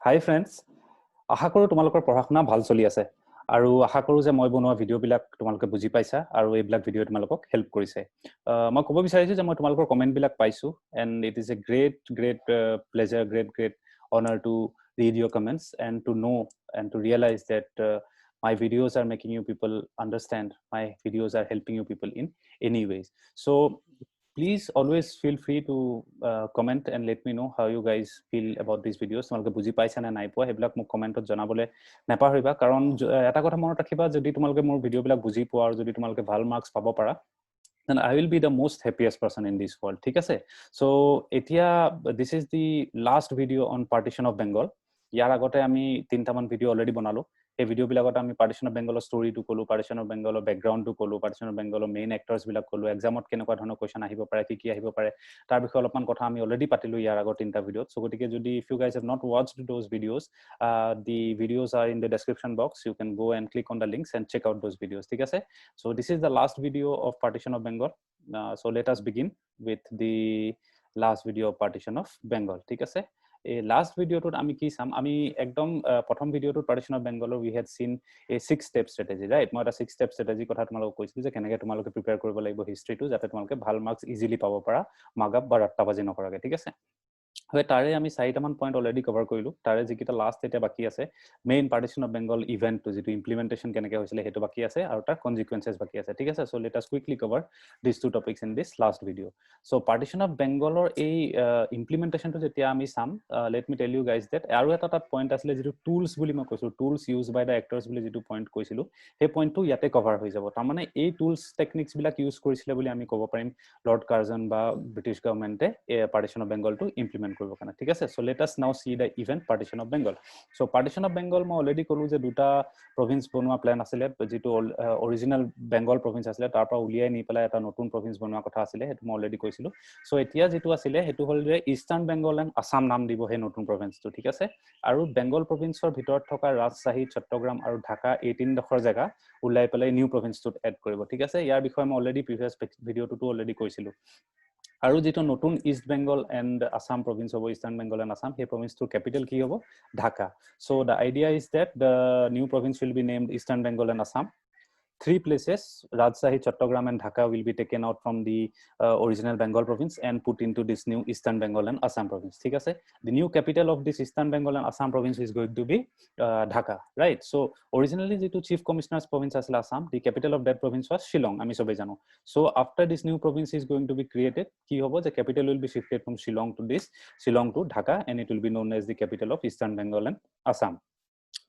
হাই friends, আশা কৰোঁ তোমালোকৰ পঢ়া শুনা ভাল চলি আছে আৰু আশা কৰোঁ যে মই বনোৱা ভিডিঅ'বিলাক তোমালোকে বুজি পাইছা আৰু এইবিলাক ভিডিঅ' তোমালোকক হেল্প কৰিছে। মই ক'ব বিচাৰিছোঁ যে মই তোমালোকৰ কমেণ্টবিলাক পাইছোঁ and it is a great pleasure, great honor to read your comments and to know and to realize that my videos are making you people understand, my videos are helping you people in any ways. So please always feel free to comment and let me know how you guys feel about these videos. তোমালোকে বুজি পাইছা নে নাই পোৱা সেইবিলাক মোক কমেণ্টত জনাবলৈ নাপাহৰিবা, কাৰণ এটা কথা মনত ৰাখিবা, যদি তোমালোকে মোৰ ভিডিঅ'বিলাক বুজি পোৱা আৰু যদি তোমালোকে ভাল মাৰ্কছ পাব পাৰা, then I will be the most happiest person in this world. ঠিক আছে? So এতিয়া this is the last video on partition of Bengal. ইয়াৰ আগতে আমি 3টামান ভিডিঅ' অলৰেডি বনালো। এই ভিডিঅ'বিলাকত আমি পাৰ্টিশ্যন অফ বেংগলৰ ষ্টৰিটো ক'লো, পাৰ্টিশ্যন অফ বেংগলৰ বেকগ্ৰাউণ্ডটো ক'লো, পাৰ্টিশ্যন অফ বেংগলৰ মেইন এক্টৰ্ছবিলাক ক'লো, এক্সামত কেনেকুৱা ধৰণৰ কুৱেশ্যন আহিব পাৰে, কি আহিব পাৰে, তাৰ বিষয়ে অলপমান কথা আমি অলৰেডি পাতিলো ইয়াৰ আগৰ 3টা ভিডিঅ'ত। চ' গতিকে যদি if you guys have not watched those videos, the videos are in the description box. You can go and click on the links and check out those videos. ঠিক আছে? So this is the last video of partition of Bengal. So let us begin with the last video of partition of Bengal. ঠিক আছে? এই last ভিডিঅ'টোত আমি কি চাম, আমি একদম প্ৰথম ভিডিঅ'টোত পাৰ্টিশ্যন অফ বেংগলৰ উই হেড চিন এ 6-step strategy, ৰাইট? মই এটা 6-step strategy কথা তোমালোকক কৈছিলোঁ যে কেনেকৈ তোমালোকে প্ৰিপেয়াৰ কৰিব লাগিব হিষ্ট্ৰীটো, যাতে তোমালোকে ভাল মাৰ্কছ ইজিলি পাব পাৰা, মাগাপ বা ৰাত্তাবাজি নকৰাকৈ। ঠিক আছে? হয়, তাৰে আমি 4টামান পইণ্ট অলৰেডি কভাৰ কৰিলোঁ। তাৰে যিকেইটা লাষ্ট এতিয়া বাকী আছে, মেইন পাৰ্টিশ্যন অফ বেংগল ইভেণ্টটো যিটো ইমপ্লিমেণ্টেশ্যন কেনেকৈ হৈছিলে সেইটো বাকী আছে আৰু তাৰ কনজিকুৱেঞ্চেছ বাকী আছে। ঠিক আছে? So' let us quickly cover this 2 topics in this last video'. So' partition of বেংগলৰ এই ইমপ্লিমেণ্টেশ্যনটো যেতিয়া আমি চাম, let me tell you guys date আৰু এটা তাত পইণ্ট আছিলে যিটো টুলছ বুলি মই কৈছিলোঁ, tools use by the actors বুলি যিটো পইণ্ট কৈছিলোঁ, সেই পইণ্টটো ইয়াতে কভাৰ হৈ যাব। তাৰমানে এই টুলছ টেকনিক্সবিলাক ইউজ কৰিছিলে বুলি আমি ক'ব পাৰিম লৰ্ড কাৰ্জন বা ব্ৰিটিছ গভৰ্ণমেণ্টে পাৰ্টিশ্যন অফ বেংগলটো ইমপ্লিমেণ্ট কৰিব কাৰণে। ঠিক আছে? চ' লেট আছ নাও C the event partition of Bengal. So' partition of Bengal মই অলৰেডি ক'লোঁ যে 2টা প্ৰভিন্স বনোৱা প্লেন আছিলে, যিটো অৰিজিনেল বেংগল প্ৰভিন্স আছিলে তাৰ পৰা উলিয়াই নি পেলাই এটা নতুন প্ৰভিন্স বনোৱা কথা আছিলে, সেইটো মই অলৰেডি কৈছিলোঁ। চ' এতিয়া যিটো আছিলে সেইটো হ'ল যে ইষ্টাৰ্ণ বেংগল এণ্ড আছাম নাম দিব সেই নতুন প্ৰভিন্সটো। ঠিক আছে? আৰু বেংগল প্ৰভিন্সৰ ভিতৰত থকা ৰাজশ্বাহী, চট্টগ্ৰাম আৰু ঢাকা এই 3ডোখৰ জেগা ওলাই পেলাই নিউ প্ৰভিন্সটোত এড কৰিব। ঠিক আছে? ইয়াৰ বিষয়ে মই অলৰেডি প্ৰিভিয়াছ ভিডিঅ'টোতো অলৰেডি কৈছিলোঁ। আৰু যিটো নতুন east Bengal and Assam province হ'ব, ইষ্টাৰ্ণ বেংগল এণ্ড আছাম, সেই প্ৰভিন্সটোৰ কেপিটেল কি হ'ব? Dhaka. So' the idea is that the new province will be named eastern Bengal and Assam. 3 places, Rajshahi, Chattogram and Dhaka, will be taken out from the original Bengal province and put into this new Eastern Bengal and Assam province. ঠিক আছে? The new capital of this Eastern Bengal and Assam province is going to be Dhaka, right? So originally the Chief Commissioner's province asile Assam, the capital of that province was Shillong, ami sobe jano. So after this new province is going to be created, ki hobo, the capital will be shifted from Shillong to Dhaka, and it will be known as the capital of Eastern Bengal and Assam.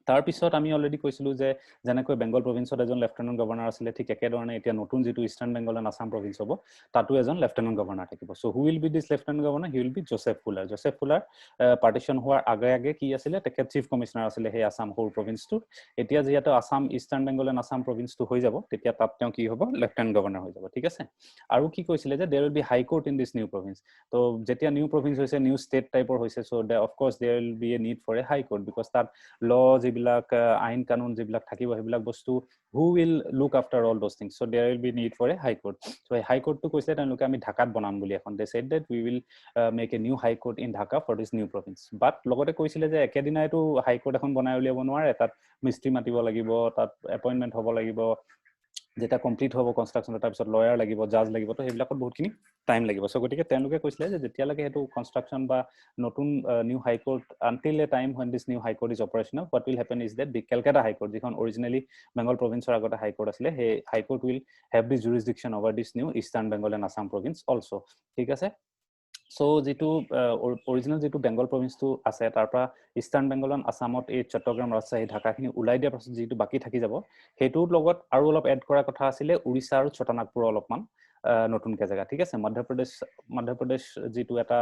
তাৰপিছত আমি already কৈছিলোঁ যে যেনেকৈ বেংগল প্ৰভিন্সত এজন lieutenant governor আছিলে, ঠিক একেধৰণে এতিয়া নতুন যিটো eastern Bengal and Assam province হ'ব, তাতো এজন লেফটেনেণ্ট গভৰ্ণৰ থাকিব। So' who will be this lieutenant governor? He will be Joseph Fuller. Joseph Fuller partition হোৱাৰ আগে কি আছিলে? তেখেত চিফ কমিশ্যনাৰ আছিলে সেই আছাম সৰু প্ৰভিন্সটোৰ। এতিয়া যিহেতু আছাম ইষ্টাৰ্ণ বেংগল এণ্ড আছাম প্ৰভিন্সটো হৈ যাব, তেতিয়া তাত তেওঁ কি হ'ব? লেফটেনেণ্ট গভৰ্ণৰ হৈ যাব। ঠিক আছে? আৰু কি কৈছিলে যে there will be high court in this new province. তো যেতিয়া নিউ প্ৰভিন্স হৈছে, নিউ ষ্টেট টাইপৰ হৈছে, so' of course there will be a need for a high court, because তাত ল যিবিলাক আইন কানুন যিবিলাক থাকিব সেইবিলাক বস্তু who will look after all those things, so there will be need for a high court. So a high court to কৈছে তেওঁলোকে আমি ঢাকাত বনাম বুলি এখন, they said that we will make a new high court in Dhaka for this new province, but লগতে কৈছিলে যে একেদিনাইতো হাই কোৰ্ট এখন বনাই উলিয়াব নোৱাৰে, তাত মিস্ত্ৰী মাতিব লাগিব, তাত এপইণ্টমেণ্ট হ'ব লাগিব, যেতিয়া কমপ্লিট হ'ব কনষ্ট্ৰাকশ্যন, তাৰপিছত লয়াৰ লাগিব, জাজ লাগিব, তো সেইবিলাকত বহুতখিনি টাইম লাগিব। চ' গতিকে তেওঁলোকে কৈছিলে যে যেতিয়ালৈকে সেইটো কনষ্ট্ৰাকশ্যন বা নতুন new high court, until a time when this new high court is operational, what will happen is that the Calcutta High Court, যিখন অৰিজিনেলি বেংগল প্ৰভিন্সৰ আগতে হাই কোৰ্ট আছিলে, সেই হাই court will have the jurisdiction over this new Eastern Bengal and Assam province also. ঠিক আছে? চ' যিটো original যিটো বেংগল প্ৰভিন্সটো আছে, তাৰ পৰা ইষ্টাৰ্ণ বেংগল এণ্ড আছামত এই চট্টগ্ৰাম, ৰাজশ্বাহী, ঢাকাখিনি ওলাই দিয়াৰ পাছত যিটো বাকী থাকি যাব, সেইটোৰ লগত আৰু অলপ এড কৰাৰ কথা আছিলে উৰিষ্যা আৰু ছোটানাগপুৰ অলপমান নতুনকৈ জেগা। ঠিক আছে? মধ্যপ্ৰদেশ যিটো এটা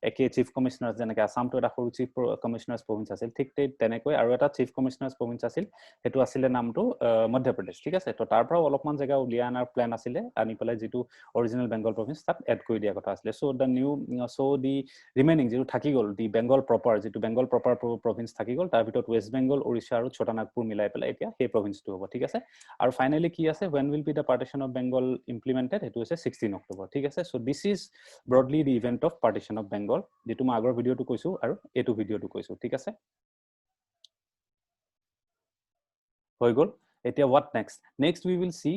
একে চিফ কমিশ্যনাৰ, যেনেকৈ আছামটো এটা সৰু চিফ কমিশ্যনাৰ্ছ প্ৰভিন্স আছিল, ঠিক তেনেকৈ আৰু এটা চিফ কমিশ্যনাৰ্ছ প্ৰভিন্স আছিল, সেইটো আছিলে নামটো মধ্যপ্ৰদেশ। ঠিক আছে? তো তাৰ পৰাও অলপমান জেগা উলিয়াই অনাৰ প্লেন আছিলে, আনি পেলাই যিটো অৰিজিনেল বেংগল প্ৰভিন্স তাত এড কৰি দিয়াৰ কথা আছিলে। চ' দি ৰিমেইনিং যিটো থাকি গ'ল, দি বেংগল প্ৰপাৰ, যিটো বেংগল প্ৰপাৰ প্ৰভিন্স থাকি গ'ল, তাৰ ভিতৰত ৱেষ্ট বেংগল, উৰিষ্যা আৰু ছোটানাগপুৰ মিলাই পেলাই এতিয়া সেই প্ৰভিন্সটো হ'ব। ঠিক আছে? আৰু ফাইনেলি কি আছে? when will be the partition of Bengal implemented? সেইটো হৈছে 16 অক্টোবৰ। ঠিক আছে? So' this is broadly the event of partition of Bengal, যিটো মই আগৰ ভিডিঅ'টো কৈছোঁ আৰু এইটো ভিডিঅ'টো কৈছোঁ। ঠিক আছে? হৈ গ'ল এতিয়া what next we will see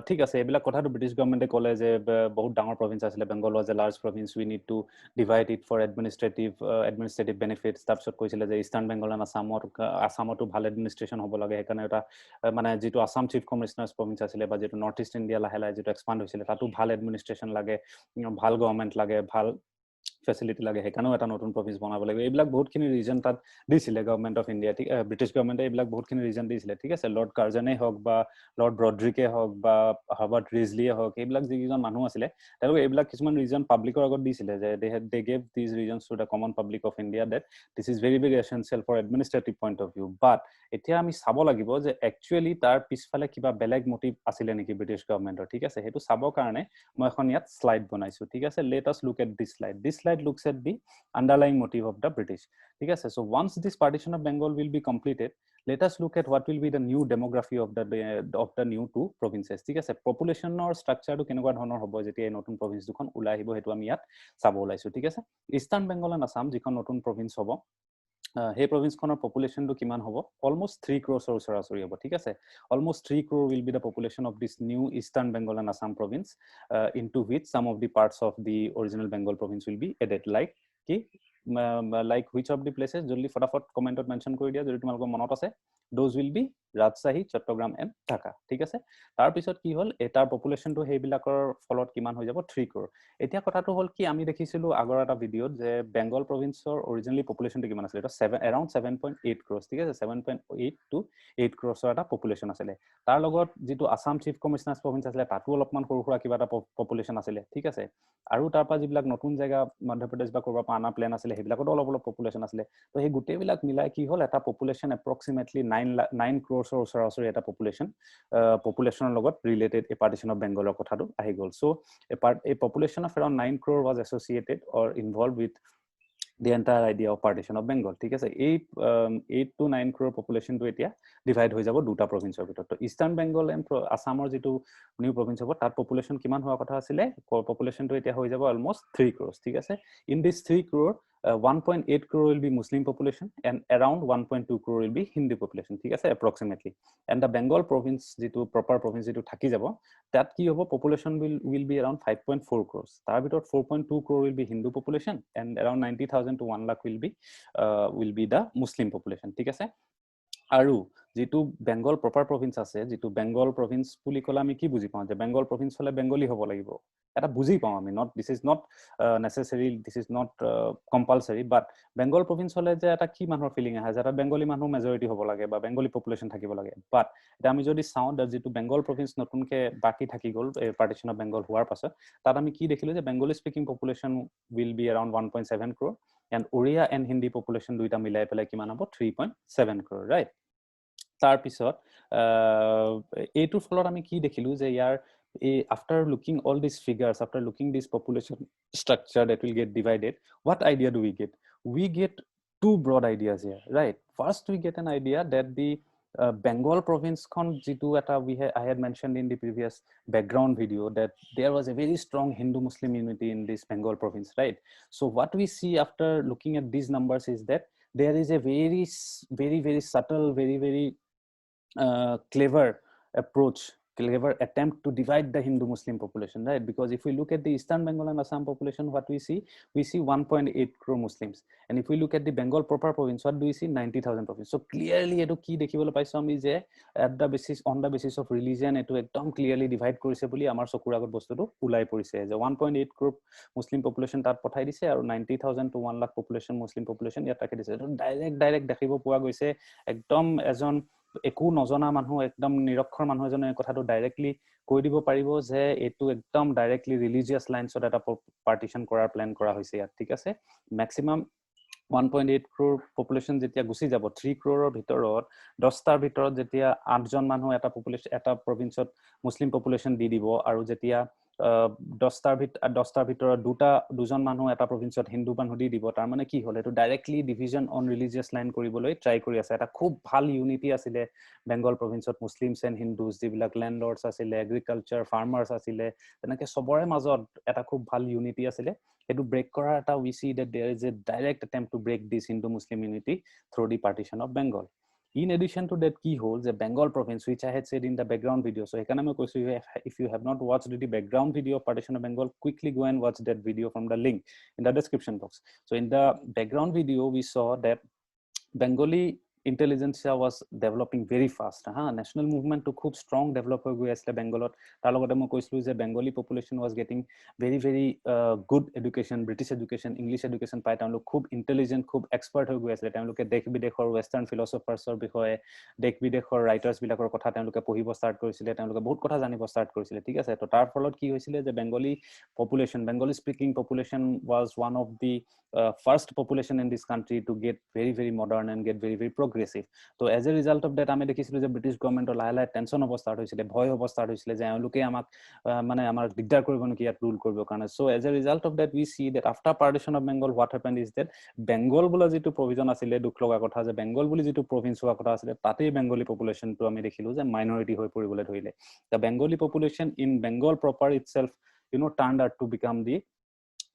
ঠিক আছে এইবিলাক কথাটো ব্ৰিটিছ গভৰ্ণমেণ্টে ক'লে যে বহুত ডাঙৰ প্ৰভিন্স আছিলে Bengal was a large province we need to divide it for administrative benefits তাৰপিছত কৈছিলে যে ইষ্টাৰ্ণ বেংগল এণ্ড আসামতো ভাল এডমিনিষ্ট্ৰেশ্যন হ'ব লাগে সেইকাৰণে এটা মানে যিটো আসাম চিফ কমিশনাৰ্ছ প্ৰভিন্স আছিলে বা যিটো নৰ্থ ইষ্ট ইণ্ডিয়া লাহে লাহে যিটো এক্সপাণ্ড হৈছিলে তাতো ভাল এডমিনিষ্ট্ৰেশ্যন লাগে ভাল গভৰ্ণমেণ্ট লাগে ভাল ফেচিলিটি লাগে সেইকাৰণেও এটা নতুন প্ৰভিন্স বনাব লাগিব এইবিলাক বহুতখিনি ৰিজন তাত দিছিলে গভৰ্ণমেণ্ট অফ ইণ্ডিয়া ঠিক ব্ৰিটিছ গভৰ্ণমেণ্টে এইবিলাক বহুতখিনি ৰিজন দিছিলে ঠিক আছে লৰ্ড কাৰ্জনেই হওক বা লৰ্ড ব্ৰড্ৰিকে হওক বা হাৰ্বাৰ্ট ৰিজলিয়ে হওক এইবিলাক যিকেইজন মানুহ আছিলে তেওঁলোকে এইবিলাক কিছুমান ৰিজন পাব্লিকৰ আগত দিছিলে যে they gave these reasons to the common public of India that this is very very essential for administrative point of view but এতিয়া আমি চাব লাগিব যে একচুৱেলি তাৰ পিছফালে কিবা বেলেগ মটিভ আছিলে নেকি ব্ৰিটিছ গভৰ্ণমেণ্টৰ ঠিক আছে সেইটো চাবৰ কাৰণে মই এখন ইয়াত শ্লাইড বনাইছো ঠিক আছে let us look at this slide looks at the underlying motive of the British ঠিক আছে so once this partition of Bengal will be completed let us look at what will be the new demography of the new two provinces ঠিক আছে পপুলেশনৰ স্ট্ৰাকচাৰটো কেনেকুৱা ধৰণৰ হ'ব যেতিয়া এই নতুন প্ৰভিন্স দুখন ওলাই আহিব হেতু আমি ইয়াত চাব ওলাইছো ঠিক আছে ইষ্টাৰ্ণ বেংগল এণ্ড আসাম যিখন নতুন প্ৰভিন্স হ'ব সেই প্ৰভিন্সখনৰ পপুলেশ্যনটো কিমান হ'ব অলমোষ্ট 3 crores ওচৰা-ওচৰি হ'ব ঠিক আছে almost 3 crore will be the population of this new Eastern Bengal and Assam province into which some of the parts of the original Bengal province will be added like like which of the places joldi fatafat comment ot mention kori dia jodi tumalko monot ase those will be Rajshahi Chattogram and Dhaka ঠিক আছে তাৰ পিছত কি হল এটাৰ পপুলেশ্যনটো হেইবিলাকৰ ফলত কিমান হৈ যাব 3 crore এতিয়া কথাটো হল কি আমি দেখিছিলো আগৰ এটা ভিডিওত যে বেংগল প্ৰভিন্সৰ অৰিজিনালি পপুলেশ্যনটো কিমান আছিল এটা around 7.8 crores ঠিক আছে 7.8 to 8 crores এটা পপুলেশ্যন আছিল তাৰ লগত যেটো আসাম চিফ কমিশনাৰ্ছ প্ৰভিন্স আছিল তাতো অলপমান সৰু সৰু কিবা এটা পপুলেশ্যন আছিল ঠিক আছে আৰু তাৰ পৰা যিবিলাক নতুন জায়গা মধ্যপ্ৰদেশ বা কৰবা পানা প্লেন আছিল হেবিলাকত অলপ পপুলেশ্যন আছিল তো সেই গুটেবিলাক মিলাই কি হল এটা পপুলেশ্যন approximately 9 crores ওচৰা-ওচৰি এটা পপুলেশ্যনৰ লগত ৰিলেটেড এ পাৰ্টিশন অফ বেংগলৰ কথাটো আহি গল so a population of around 9 crore was associated or involved with the entire idea of partition of Bengal ঠিক আছে এই 8 to 9 crore population to এতিয়া ডিভাইড হৈ যাব দুটা প্ৰভিন্সৰ ভিতৰত তো ইষ্টাৰ্ণ বেংগল এণ্ড আসামৰ যেটো নিউ প্ৰভিন্স হ'ব তাত পপুলেশ্যন কিমান হোৱা কথা আছিল পপুলেশ্যনটো এতিয়া হৈ যাব অলমোষ্ট 3 crores ঠিক আছে in this 3 crore 1.8 crore will be Muslim population and around 1.2 crore will be Hindu population ঠিক আছে approximately and the Bengal province যেটো proper province যেটো থাকি যাব that কি হ'ব population will be around 5.4 crores তাৰ ভিতৰত 4.2 crore will be Hindu population and around 90,000 to 1 lakh will be the Muslim population ঠিক আছে আৰু যেটো বেংগল প্ৰপাৰ প্ৰভিন্স আছে যেটো বেংগল প্ৰভিন্স বুলি কলা আমি কি বুজি পাওঁ যে বেংগল প্ৰভিন্স হলে বেংগলী হ'ব লাগিব এটা বুজি পাওঁ আমি not this is not necessary this is not compulsory but Bengal province হলে যে এটা কি মানুহৰ ফিলিং আহে যে এটা বেংগলী মানুহ মেজৰিটি হ'ব লাগে বা বেংগলী পপুলেশ্যন থাকিব লাগে বাট এটা আমি যদি চাওঁ যেটো বেংগল প্ৰভিন্স নতুনকে বাকি থাকি গল পাৰ্টিশন অফ বেংগল হোৱাৰ পাছত তাত আমি কি দেখিলো যে Bengali speaking population will be around 1.7 crore and Oriya and Hindi population দুইটা মিলাই পেলাই কিমান হ'ব 3.7 crore right তাৰ পিছত এইটোৰ ফলত আমি কি দেখিলো যে ইয়াৰ after looking all these figures after looking this population structure that will get divided what idea do we get two broad ideas here right first we get an idea that the Bengal province kon jitu eta I had mentioned in the previous background video that there was a very strong Hindu Muslim unity in this Bengal province right so what we see after looking at these numbers is that there is a very subtle very clever approach clever attempt to divide the Hindu Muslim population right because if we look at the Eastern Bengal and Assam population what we see 1.8 crore Muslims and if we look at the Bengal proper province what do we see 90,000 province so clearly eto ki dekhibole paisa ami je on the basis of religion eto ekdom clearly divide korise boli amar sokur agot bostu to ulai porise je 1.8 crore Muslim population tat pothai dise aru 90,000 to 1 lakh population Muslim population yat rakhi dise direct dekhibo poa goise ekdom ejon একো নজনা মানুহ একদম নিৰক্ষৰ মানুহ এজনে কথাটো directly কৈ দিব পাৰিব যে এটো একদম ডাইৰেক্টলি ৰিলিজিয়াছ লাইনছত এটা পাৰ্টিশন কৰাৰ প্ল্যান কৰা হৈছে ইয়াত ঠিক আছে ম্যাক্সিমাম 1.8 crore population যেতিয়া গুছি যাব 3 crore ভিতৰত 10টাৰ ভিতৰত যেতিয়া 8 জন মানুহ এটা পপুলেশ্যন এটা প্ৰভিন্সত মুসলিম পপুলেশ্যন দি দিব আৰু যেতিয়া 10টাৰ ভিতৰত দুজন মানুহ এটা প্ৰভিন্সত হিন্দু মানুহ দি দিব তাৰ মানে কি হল এটো directly division on religious line কৰিবলৈ ট্ৰাই কৰি আছে এটা খুব ভাল ইউনিটি আছিল বেংগল প্ৰভিন্সত মুসলিমছ এণ্ড হিন্দুজ যিবিলাক ল্যান্ডলৰ্ডছ আছিল এগ্ৰিকালচাৰ ফাৰ্মাৰ্ছ আছিল তেনেকে সবৰে মাজত এটা খুব ভাল ইউনিটি আছিল এটো ব্ৰেক কৰাৰ এটা we see that there is a direct attempt to break this Hindu Muslim unity through the partition of Bengal In addition to that, key holds the Bengal province, which I had said in the background video. So if you have not watched the background video of partition of Bengal, quickly go and watch that video from the link in the description box. So in the background video, we saw that Bengali intelligentsia was developing very fast. National movement to খুব strong developer গৈ আছিল বেংগলত তাৰ লগতে মই কৈছিলো যে Bengali population was getting very good education, British education, English education পাই তেওঁলোক খুব intelligent, খুব expert হৈ গৈ আছিল তেওঁলোকে দেশ বিদেশৰ western philosophers বিষয়ে দেশ বিদেশৰ writers বিলাকৰ কথা তেওঁলোকে পঢ়িব start কৰিছিল তেওঁলোকে বহুত কথা জানিব start কৰিছিল ঠিক আছে তো তাৰ ফলত কি হৈছিল যে Bengali population, Bengali speaking population was one of the first population in this country to get very modern and get very progressive. So as a result of that, আমি দেখিছিলো যে ব্ৰিটিছ গভৰ্ণমেণ্টৰ লাহে লাহে টেনচন হ'ব ষ্টাৰ্ট হৈছিলে ভয় হ'ব start হৈছিলে যে এওঁলোকে আমাক মানে আমাৰ দিগদাৰ কৰিব নেকি ইয়াত ৰুল কৰিবৰ কাৰণে so as a result of that we see that after partition of Bengal what happened is that Bengal বোলা যিটো প্ৰভিজন আছিলে দুখ লগা কথা যে বেংগল বুলি যিটো প্ৰভিন্স হোৱা কথা আছিলে তাতেই বেংগলী পপুলেশ্যনটো আমি দেখিলো যে মাইনৰিটি হৈ পৰিবলৈ ধৰিলে the Bengali population in Bengal proper itself turned out to become the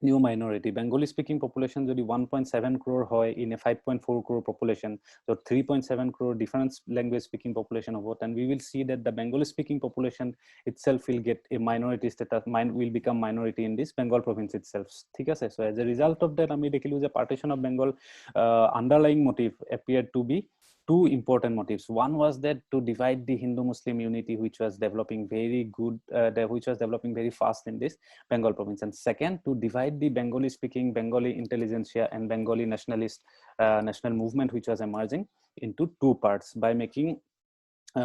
new minority. Bengali speaking population jodi 1.7 crore hoy in a 5.4 crore population, so 3.7 crore different language speaking population of what, and we will see that the Bengali speaking population itself will get a minority status, will become minority in this Bengal province itself. So as a result of that, ami dekhilu je partition of Bengal underlying motive appeared to be two important motives. One was that to divide the Hindu-Muslim unity, which was developing very fast in this Bengal province, and second, to divide the Bengali-speaking Bengali intelligentsia and Bengali national movement, which was emerging, into two parts by making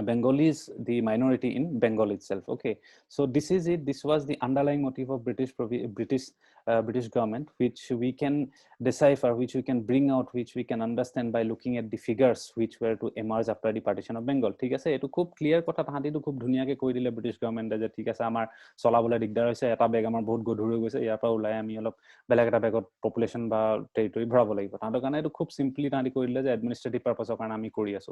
Bengalis the minority in Bengal itself. Okay, so this is it. This was the underlying motive of British government, which we can decipher, which we can bring out, which we can understand by looking at the figures which were to emerge after the partition of Bengal. ঠিক আছে এটো খুব clear কথা তাহাঁতি তো খুব ধুনিয়াকে কৈ দিলে ব্রিটিশ গভর্নমেন্টে যে ঠিক আছে আমাৰ চলাবলৈ দিগদাৰ হৈছে এটা বেগ আমাৰ বহুত গধুৰ হৈ গৈছে ইয়াৰ পৰা ওলাই আমি অলপ বেলেগ এটা বেগত পপুলেশ্যন বা টেৰিটৰি ভৰাব লাগিব তাহাঁতৰ কাৰণে এটো খুব সিম্পলি তাহাঁতি কৈ দিলে যে এডমিনিষ্ট্ৰেটিভ পাৰপাছৰ কাৰণে আমি কৰি আছো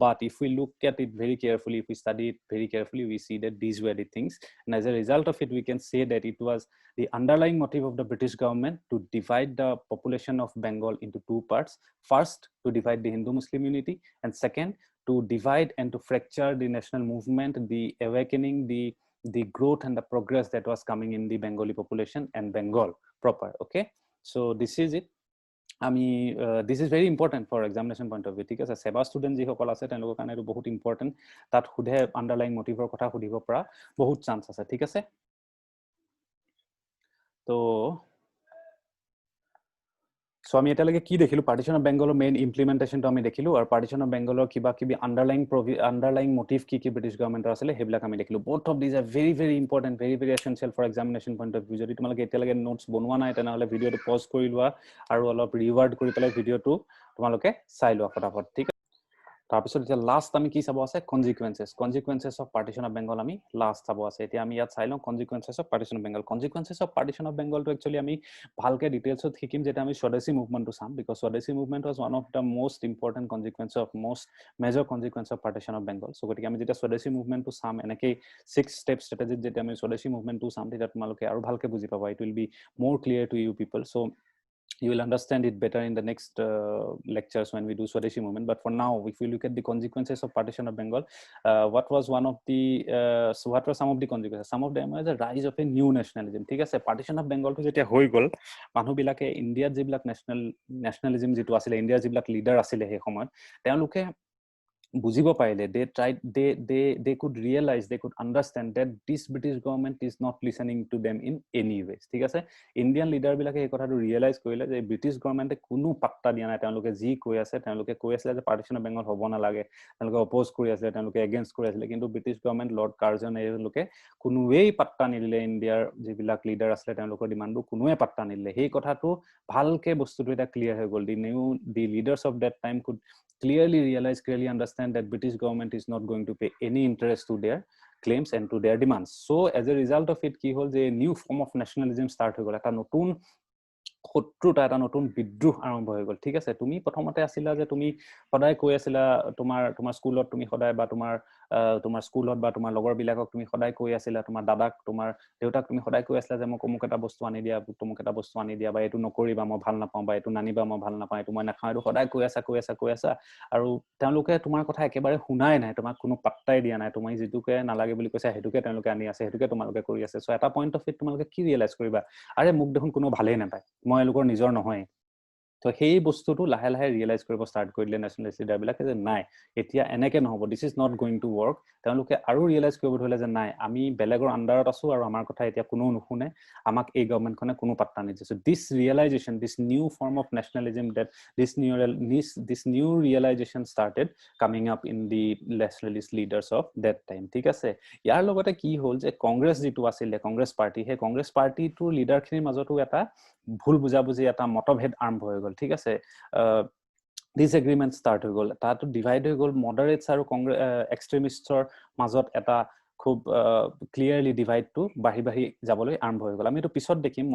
but if we look at it very carefully, if we study it very carefully, we see that these were the things, and as a result of it we can say that it was the underlying motive of the British government to divide the population of Bengal into two parts. First, to divide the Hindu-Muslim unity, and second, to divide and to fracture the national movement, the awakening, the growth and the progress that was coming in the Bengali population and Bengal proper. Okay, so this is it. This is very important for examination point of view. ঠিক আছে সেবা student যিসকল আছে তেওঁলোকৰ কাৰণে এইটো বহুত important তাত সুধে আণ্ডাৰলাইং মোটিভৰ কথা সুধিব পৰা বহুত চান্স আছে ঠিক আছে তো So আমি এটালৈকে কি দেখিলো partition of Bengal main implementation তো আমি দেখিলো আৰু partition of Bengal কিবা কিবি underlying motive কি British government আসলে হেবিলাক আমি দেখিলো both of these are very important, very essential for examination point of view যদি তোমালোকে এটালৈকে নোটস বনোৱা নাই তেনেহলে ভিডিওটো পজ কৰি লোৱা আৰু অলপ ৰিৱাৰ্ড কৰি পেলাই ভিডিওটো তোমালোকে চাই লোৱা ফটাফট ঠিক তাৰপিছত এতিয়া লাষ্ট আমি কি চাব আছে consequences of partition of Bengal আমি লাষ্ট চাব আছে এতিয়া আমি ইয়াত চাই লওঁ consequences of partition of Bengal to actually আমি ভালকে ডিটেইলছত শিকিম যেটা আমি স্বদেশী মুভমেন্টটো চাম because স্বদেশী movement was one of the most important major consequence of partition of Bengal so গতিকে আমি যেটা স্বদেশী মুভমেন্টটো চাম এনেকৈ 6 step strategy যেটা আমি স্বদেশী মুভমেন্টটো চাম তেতিয়া তোমালোকে আৰু ভালকে বুজি পাবা it will be more clear to you people so you will understand it better in the next lectures when we do Swadeshi movement but for now if we look at the consequences of partition of Bengal what were some of the consequences some of them are the rise of a new nationalism ঠিক আছে partition of Bengal to যেতিয়া হৈ গল মানুহ বিলাকে ইন্ডিয়াত যিবিলাক nationalism যেটো আছিল ইন্ডিয়াৰ যিবিলাক লিডাৰ আছিল সেই সময়ত তেওঁলোকে বুজিব পাৰিলে they could realize, they could understand that this British government is not listening to them in any ways ঠিক আছে ইন্ডিয়ান লিডাৰ বিলাকে এই কথাটো ৰিয়েলাইজ কৰিলে যে ব্ৰিটিছ গভৰ্নমেণ্টে কোনো পাত্তা দিয়া নাই তেওঁলোকে যি কৈ আছে যে partition of Bengal হ'ব নালাগে তেওঁলোকে অপোজ কৰি আছে তেওঁলোকে এগেইনষ্ট কৰি আছে কিন্তু ব্ৰিটিছ গভৰ্নমেণ্ট লৰ্ড কাৰ্জন এওঁলোকে কোনোৱেই পাত্তা নিদিলে ইন্ডিয়াৰ যিবিলাক লিডাৰ আছিল তেওঁলোকৰ ডিমাণ্ডটো কোনোৱে পাত্তা নিদিলে সেই কথাটো ভালকে বস্তুটো এটা ক্লিয়াৰ হৈ গল the leaders of that time could clearly understand that British government is not going to pay any interest to their claims and to their demands so as a result of it কি হল যে new form of nationalism start হৈ গল এটা নতুন শত্ৰুতা এটা নতুন বিদ্ৰোহ আৰম্ভ হৈ গ'ল ঠিক আছে তুমি প্ৰথমতে আছিলা যে তুমি সদায় কৈ আছিলা তোমাৰ স্কুলত তুমি সদায় বা তোমাৰ স্কুলত বা তোমাৰ লগৰ বিলাকক তুমি সদায় কৈ আছিলা তোমাৰ দাদাক তোমাৰ দেউতাক তুমি সদায় কৈ আছিলা যে মোক অমুক এটা বস্তু আনি দিয়া তমুক এটা বস্তু আনি দিয়া বা এইটো নকৰিবা মই ভাল নাপাওঁ বা এইটো নানিবা মই ভাল নাপাওঁ এইটো মই নাখাওঁ এইটো সদায় কৈ আছা আৰু তেওঁলোকে তোমাৰ কথা একেবাৰে শুনাই নাই তোমাক কোনো পাত্তাই দিয়া নাই তুমি যিটোকে নালাগে বুলি কৈছা সেইটোকে তেওঁলোকে আনি আছে সেইটোকে তোমালোকে কৰি আছে সো এটা পইণ্ট অফ ভিউ তোমালোকে কি ৰিয়েলাইজ কৰিবা আৰে মোক দেখোন কোনো ভালেই নাপায় মই এলোকৰ নিজৰ নহয় তো সেই বস্তুটো লাহে লাহে ৰিয়েলাইজ কৰিব ষ্টাৰ্ট কৰিলে নেশ্যনেলিষ্ট লিডাৰবিলাকে যে নাই এতিয়া এনেকে নহ'ব this is not going to work তেওঁলোকে আৰু ৰিয়েলাইজ কৰিব ধৰিলে যে নাই আমি বেলেগৰ আণ্ডাৰত আছো আৰু আমাৰ কথা এতিয়া কোনেও নুশুনে আমাক এই গভৰ্ণমেণ্টখনে কোনো পাত্তা নিদিয়ে so this realisation this new form of nationalism that this new realisation started coming up in the nationalist leaders of that time ঠিক আছে ইয়াৰ লগতে কি হ'ল যে কংগ্ৰেছ যিটো আছিলে কংগ্ৰেছ পাৰ্টি সেই কংগ্ৰেছ পাৰ্টিটোৰ লিডাৰখিনিৰ মাজতো এটা ভুল বুজাবুজি এটা মতভেদ আৰম্ভ হৈ গ'ল ঠিক আছে ডিসএগ্ৰিমেন্ট ষ্টাৰ্ট হৈ গ'ল তাতো ডিভাইড হৈ গ'ল মডাৰেটছ আৰু এক্সট্ৰিমিষ্টৰ মাজত এটা খুব ক্লিয়াৰলি ডিভাইডটো বাঢ়ি যাবলৈ আৰম্ভ হৈ গ'ল আমি এইটো পিছত দেখিম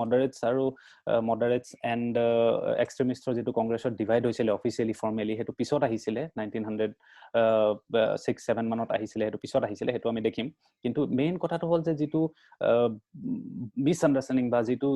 মডাৰেটছ এণ্ড এক্সট্ৰিমিষ্টৰ যিটো কংগ্ৰেছত ডিভাইড হৈছিলে অফিচিয়েলি ফৰ্মেলি সেইটো পিছত আহিছিলে 1906-7 মানত আহিছিলে সেইটো পিছত আহিছিলে সেইটো আমি দেখিম কিন্তু মেইন কথাটো হ'ল যে যিটো মিছআণ্ডাৰষ্টেণ্ডিং বা যিটো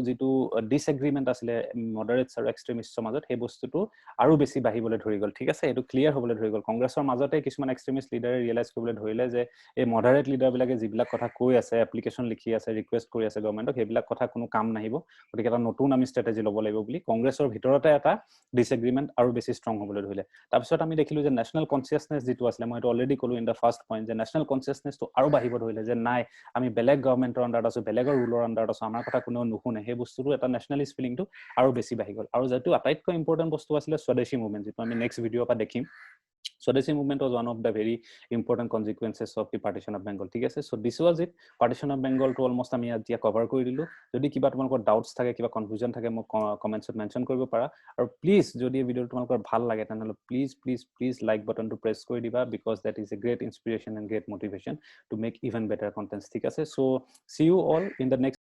ডিসএগ্ৰিমেন্ট আছিলে মডাৰেটছ আৰু এক্সট্ৰিমিষ্টৰ মাজত সেই বস্তুটো আৰু বেছি বাঢ়িবলৈ ধৰি গ'ল ঠিক আছে এইটো ক্লিয়াৰ হ'বলৈ ধৰি গ'ল কংগ্ৰেছৰ মাজতে কিছুমান এক্সট্ৰিমিষ্ট লিডাৰে ৰিয়েলাইজ কৰিবলৈ ধৰিলে যে এই মডাৰেট লিডাৰবিলাকে যিবিলাক কথা কৈ আছে এপ্লিকেশ্যন লিখি আছে ৰিকুৱেষ্ট কৰি আছে গভৰ্ণমেণ্টক সেইবিলাক কথা কোনো কাম নাহিব গতিকে এটা নতুন আমি ষ্ট্ৰেটেজি ল'ব লাগিব বুলি কংগ্ৰেছৰ ভিতৰতে এটা ডিসএগ্ৰিমেন্ট আৰু বেছি ষ্ট্ৰং হ'বলৈ ধৰিলে তাৰপিছত আমি দেখিলো যে নেশ্যনেল কনচিয়াছনেছ যিটো আছিলে মই এইটো অলৰেডি ক'লো ইন দ্য ফাৰ্ষ্ট পইণ্ট যে নেশ্যনেল কনচিয়াছনেছটো আৰু বাঢ়িব ধৰিলে যে নাই আমি বেলেগ গভৰ্ণমেণ্টৰ আণ্ডাৰত আছো বেলেগৰ ৰুলৰ আণ্ডাৰত আছো আমাৰ কথা কোনেও নুশুনে সেই বস্তুটো এটা নেশ্যনেলিষ্ট ফিলিংটো আৰু বেছি বাঢ়ি গ'ল আৰু যিটো আটাইতকৈ ইম্পৰ্টেণ্ট বস্তু আছিলে স্বদেশী মুভমেণ্ট যিটো আমি নেক্সট ভিডিঅ'ৰ পৰা দেখিম Swadeshi movement was one of the very important consequences of the partition of Bengal. ঠিক আছে so this was it partition of Bengal to almost আমি এতিয়া কভাৰ কৰি দিলো যদি কিবা তোমালোকৰ ডাউটছ থাকে কিবা কনফিউজন থাকে মোক কমেন্টছত মেনশন কৰিব পাৰা আৰু প্লিজ যদি এই ভিডিঅ'টো তোমালোকৰ ভাল লাগে তেনেহলে প্লিজ লাইক বাটনটো প্ৰেছ কৰি দিবা because that is a great inspiration and great motivation to make even better contents ঠিক আছে so see you all in the next